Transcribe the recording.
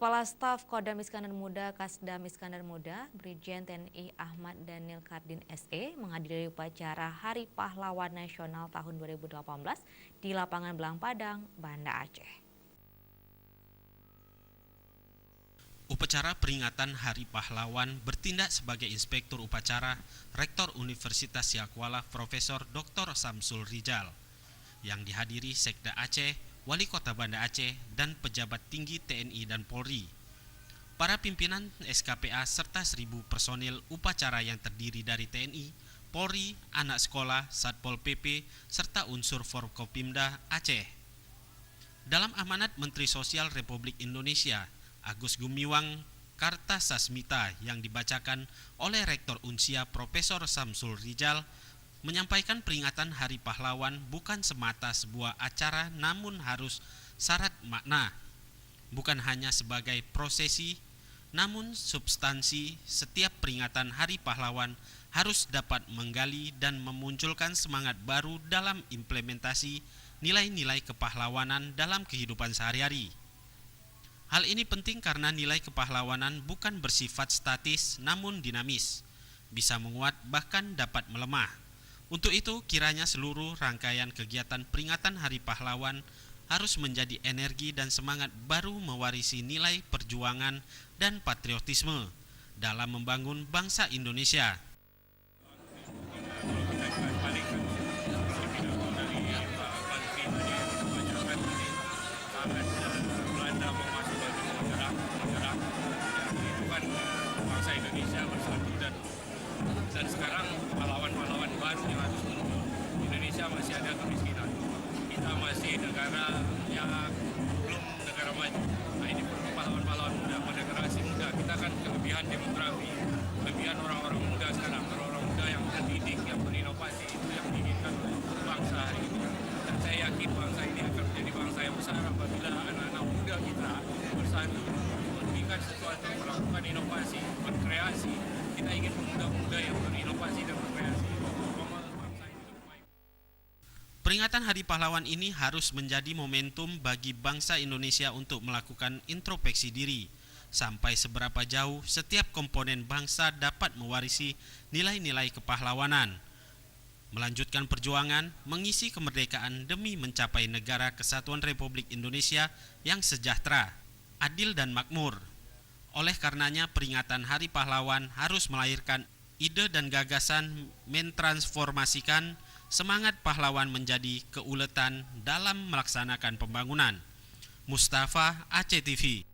Kepala Staf Kodam Iskandar Muda Kasdam Iskandar Muda, Brigjen TNI Ahmad Daniel Kardin SE menghadiri upacara Hari Pahlawan Nasional tahun 2018 di lapangan Belang Padang, Banda Aceh. Upacara peringatan Hari Pahlawan bertindak sebagai inspektur upacara Rektor Universitas Yakuala Profesor Dr. Samsul Rijal yang dihadiri Sekda Aceh, Wali Kota Banda Aceh, dan pejabat tinggi TNI dan Polri. Para pimpinan SKPA serta 1.000 personil upacara yang terdiri dari TNI, Polri, anak sekolah, Satpol PP, serta unsur Forkopimda Aceh. Dalam amanat Menteri Sosial Republik Indonesia, Agus Gumiwang Kartasasmita yang dibacakan oleh Rektor Unsia Profesor Samsul Rijal, menyampaikan peringatan Hari Pahlawan bukan semata sebuah acara namun harus syarat makna. Bukan hanya sebagai prosesi, namun substansi setiap peringatan Hari Pahlawan harus dapat menggali dan memunculkan semangat baru dalam implementasi nilai-nilai kepahlawanan dalam kehidupan sehari-hari. Hal ini penting karena nilai kepahlawanan bukan bersifat statis namun dinamis, bisa menguat bahkan dapat melemah. Untuk itu, kiranya seluruh rangkaian kegiatan peringatan Hari Pahlawan harus menjadi energi dan semangat baru mewarisi nilai perjuangan dan patriotisme dalam membangun bangsa Indonesia. Bangsa Indonesia bersatu dan sekarang pahlawan-pahlawan baru yang harus muncul. Indonesia masih ada kemiskinan, kita masih negara yang belum negara maju. Nah, ini perlu pahlawan-pahlawan muda, pada generasi muda. Kita kan kelebihan demografi, kelebihan orang-orang muda sekarang, orang-orang muda yang terdidik, yang berinovasi, itu yang diinginkan oleh bangsa hari ini. Dan saya yakin bangsa ini akan menjadi bangsa yang besar apabila anak-anak muda kita bersatu membuat sesuatu, melakukan inovasi, berkreasi. Kita ingin pemuda-pemuda yang berinovasi dan berkreasi. Peringatan Hari Pahlawan ini harus menjadi momentum bagi bangsa Indonesia untuk melakukan introspeksi diri. Sampai seberapa jauh setiap komponen bangsa dapat mewarisi nilai-nilai kepahlawanan, melanjutkan perjuangan, mengisi kemerdekaan demi mencapai negara kesatuan Republik Indonesia yang sejahtera, adil dan makmur. Oleh karenanya, peringatan Hari Pahlawan harus melahirkan ide dan gagasan mentransformasikan semangat pahlawan menjadi keuletan dalam melaksanakan pembangunan. Mustafa, Aceh TV.